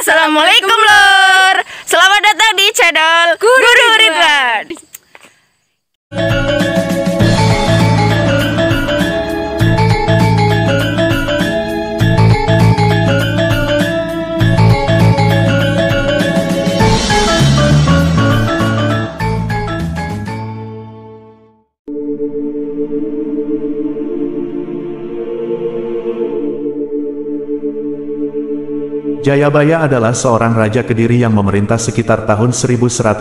Assalamualaikum lor. Selamat datang di channel Guru Ridwan. Jayabaya adalah seorang raja Kediri yang memerintah sekitar tahun 1135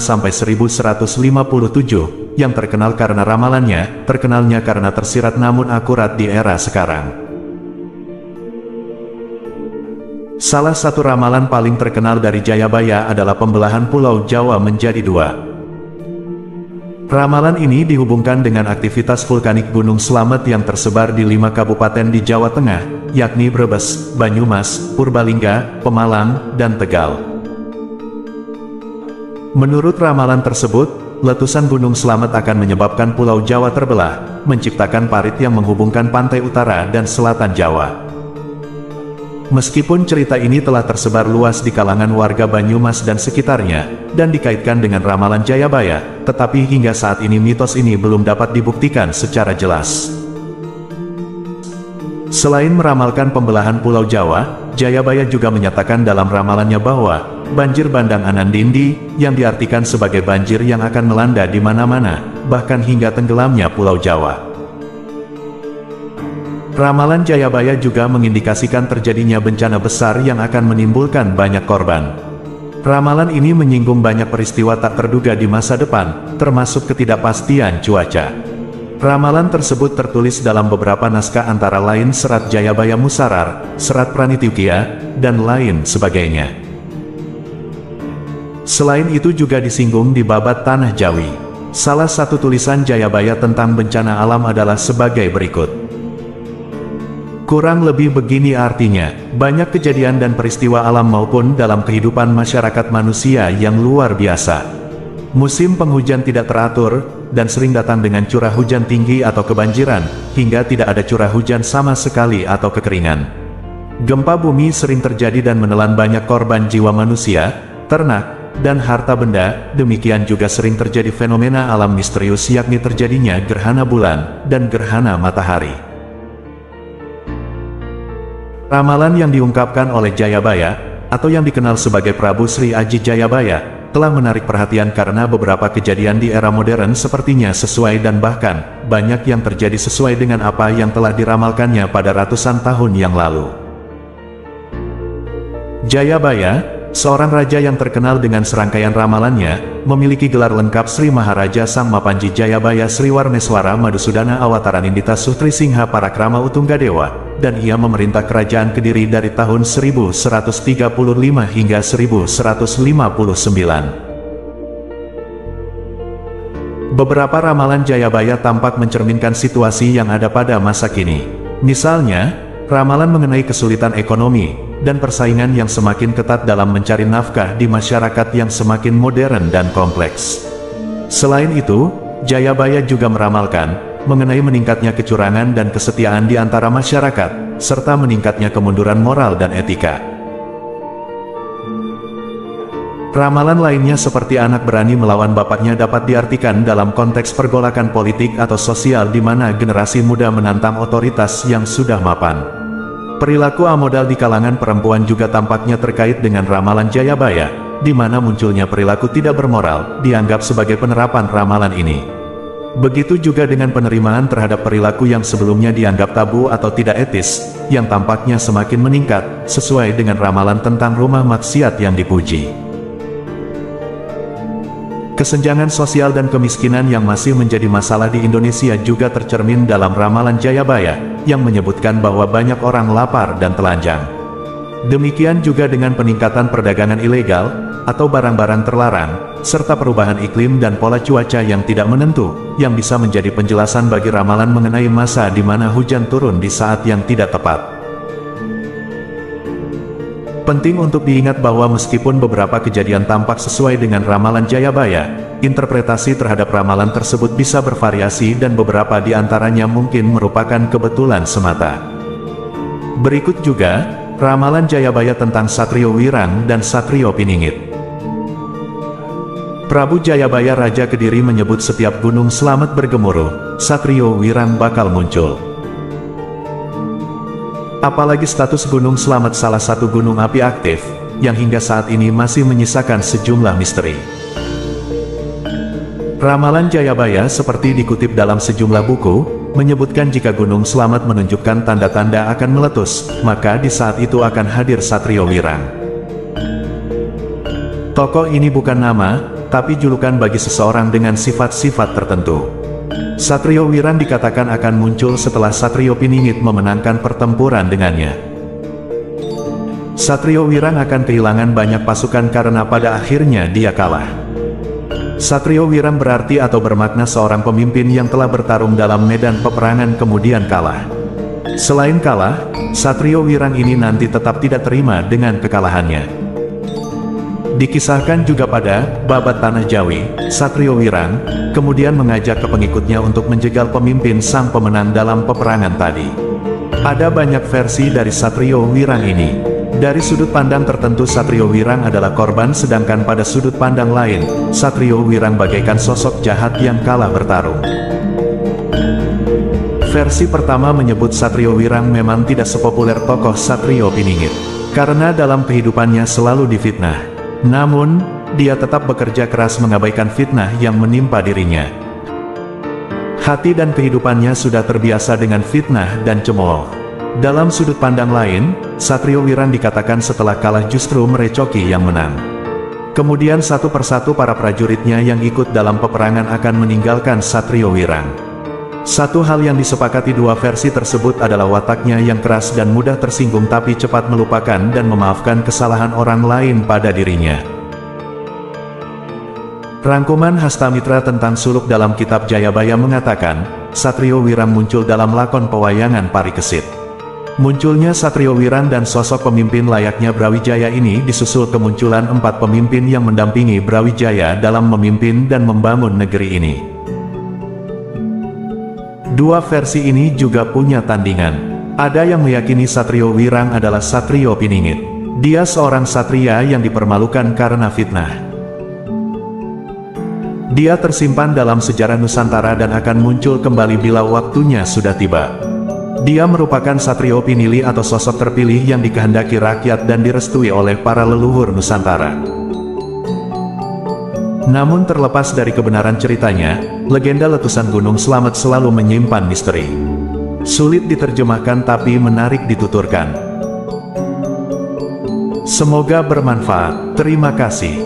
sampai 1157, yang terkenal karena ramalannya, terkenalnya karena tersirat namun akurat di era sekarang. Salah satu ramalan paling terkenal dari Jayabaya adalah pembelahan Pulau Jawa menjadi dua. Ramalan ini dihubungkan dengan aktivitas vulkanik Gunung Slamet yang tersebar di 5 kabupaten di Jawa Tengah, yakni Brebes, Banyumas, Purbalingga, Pemalang, dan Tegal. Menurut ramalan tersebut, letusan Gunung Slamet akan menyebabkan Pulau Jawa terbelah, menciptakan parit yang menghubungkan pantai utara dan selatan Jawa. Meskipun cerita ini telah tersebar luas di kalangan warga Banyumas dan sekitarnya, dan dikaitkan dengan ramalan Jayabaya, tetapi hingga saat ini mitos ini belum dapat dibuktikan secara jelas. Selain meramalkan pembelahan Pulau Jawa, Jayabaya juga menyatakan dalam ramalannya bahwa banjir bandang Anandindi, yang diartikan sebagai banjir yang akan melanda di mana-mana, bahkan hingga tenggelamnya Pulau Jawa. Ramalan Jayabaya juga mengindikasikan terjadinya bencana besar yang akan menimbulkan banyak korban. Ramalan ini menyinggung banyak peristiwa tak terduga di masa depan, termasuk ketidakpastian cuaca. Ramalan tersebut tertulis dalam beberapa naskah antara lain Serat Jayabaya Musarar, Serat Pranitiukya, dan lain sebagainya. Selain itu juga disinggung di Babat Tanah Jawi. Salah satu tulisan Jayabaya tentang bencana alam adalah sebagai berikut. Kurang lebih begini artinya, banyak kejadian dan peristiwa alam maupun dalam kehidupan masyarakat manusia yang luar biasa. Musim penghujan tidak teratur, dan sering datang dengan curah hujan tinggi atau kebanjiran, hingga tidak ada curah hujan sama sekali atau kekeringan. Gempa bumi sering terjadi dan menelan banyak korban jiwa manusia, ternak, dan harta benda. Demikian juga sering terjadi fenomena alam misterius yakni terjadinya gerhana bulan, dan gerhana matahari. Ramalan yang diungkapkan oleh Jayabaya, atau yang dikenal sebagai Prabu Sri Aji Jayabaya, telah menarik perhatian karena beberapa kejadian di era modern sepertinya sesuai dan bahkan, banyak yang terjadi sesuai dengan apa yang telah diramalkannya pada ratusan tahun yang lalu. Jayabaya, seorang raja yang terkenal dengan serangkaian ramalannya, memiliki gelar lengkap Sri Maharaja Sang Mapanji Jayabaya Sri Warneswara Madusudana Awataranindita Sutri Singha Parakrama Utunggadewa, dan ia memerintah kerajaan Kediri dari tahun 1135 hingga 1159. Beberapa ramalan Jayabaya tampak mencerminkan situasi yang ada pada masa kini. Misalnya, ramalan mengenai kesulitan ekonomi, dan persaingan yang semakin ketat dalam mencari nafkah di masyarakat yang semakin modern dan kompleks. Selain itu, Jayabaya juga meramalkan mengenai meningkatnya kecurangan dan kesetiaan di antara masyarakat, serta meningkatnya kemunduran moral dan etika. Ramalan lainnya seperti anak berani melawan bapaknya dapat diartikan dalam konteks pergolakan politik atau sosial di mana generasi muda menantang otoritas yang sudah mapan. Perilaku amodal di kalangan perempuan juga tampaknya terkait dengan ramalan Jayabaya, di mana munculnya perilaku tidak bermoral, dianggap sebagai penerapan ramalan ini. Begitu juga dengan penerimaan terhadap perilaku yang sebelumnya dianggap tabu atau tidak etis, yang tampaknya semakin meningkat, sesuai dengan ramalan tentang rumah maksiat yang dipuji. Kesenjangan sosial dan kemiskinan yang masih menjadi masalah di Indonesia juga tercermin dalam ramalan Jayabaya, yang menyebutkan bahwa banyak orang lapar dan telanjang. Demikian juga dengan peningkatan perdagangan ilegal, atau barang-barang terlarang, serta perubahan iklim dan pola cuaca yang tidak menentu, yang bisa menjadi penjelasan bagi ramalan mengenai masa di mana hujan turun di saat yang tidak tepat. Penting untuk diingat bahwa meskipun beberapa kejadian tampak sesuai dengan ramalan Jayabaya, interpretasi terhadap ramalan tersebut bisa bervariasi dan beberapa di antaranya mungkin merupakan kebetulan semata. Berikut juga, Ramalan Jayabaya tentang Satrio Wirang dan Satrio Piningit. Prabu Jayabaya Raja Kediri menyebut setiap gunung selamat bergemuruh, Satrio Wirang bakal muncul. Apalagi status Gunung Slamet salah satu gunung api aktif, yang hingga saat ini masih menyisakan sejumlah misteri. Ramalan Jayabaya seperti dikutip dalam sejumlah buku, menyebutkan jika Gunung Slamet menunjukkan tanda-tanda akan meletus, maka di saat itu akan hadir Satrio Wirang. Tokoh ini bukan nama, tapi julukan bagi seseorang dengan sifat-sifat tertentu. Satrio Wirang dikatakan akan muncul setelah Satrio Piningit memenangkan pertempuran dengannya. Satrio Wirang akan kehilangan banyak pasukan karena pada akhirnya dia kalah. Satrio Wirang berarti atau bermakna seorang pemimpin yang telah bertarung dalam medan peperangan kemudian kalah. Selain kalah, Satrio Wirang ini nanti tetap tidak terima dengan kekalahannya. Dikisahkan juga pada Babat Tanah Jawi, Satrio Wirang kemudian mengajak ke pengikutnya untuk menjegal pemimpin sang pemenang dalam peperangan tadi. Ada banyak versi dari Satrio Wirang ini. Dari sudut pandang tertentu Satrio Wirang adalah korban, sedangkan pada sudut pandang lain, Satrio Wirang bagaikan sosok jahat yang kalah bertarung. Versi pertama menyebut Satrio Wirang memang tidak sepopuler tokoh Satrio Piningit, karena dalam kehidupannya selalu difitnah. Namun, dia tetap bekerja keras mengabaikan fitnah yang menimpa dirinya. Hati dan kehidupannya sudah terbiasa dengan fitnah dan cemooh. Dalam sudut pandang lain, Satrio Wirang dikatakan setelah kalah justru merecoki yang menang. Kemudian satu persatu para prajuritnya yang ikut dalam peperangan akan meninggalkan Satrio Wirang. Satu hal yang disepakati dua versi tersebut adalah wataknya yang keras dan mudah tersinggung tapi cepat melupakan dan memaafkan kesalahan orang lain pada dirinya. Rangkuman Hastamitra tentang suluk dalam kitab Jayabaya mengatakan, Satrio Wirang muncul dalam lakon pewayangan Parikesit. Munculnya Satrio Wirang dan sosok pemimpin layaknya Brawijaya ini disusul kemunculan 4 pemimpin yang mendampingi Brawijaya dalam memimpin dan membangun negeri ini. Dua versi ini juga punya tandingan. Ada yang meyakini Satrio Wirang adalah Satrio Piningit. Dia seorang satria yang dipermalukan karena fitnah. Dia tersimpan dalam sejarah Nusantara dan akan muncul kembali bila waktunya sudah tiba. Dia merupakan Satrio Pinili atau sosok terpilih yang dikehendaki rakyat dan direstui oleh para leluhur Nusantara. Namun terlepas dari kebenaran ceritanya, legenda letusan Gunung Slamet selalu menyimpan misteri. Sulit diterjemahkan tapi menarik dituturkan. Semoga bermanfaat. Terima kasih.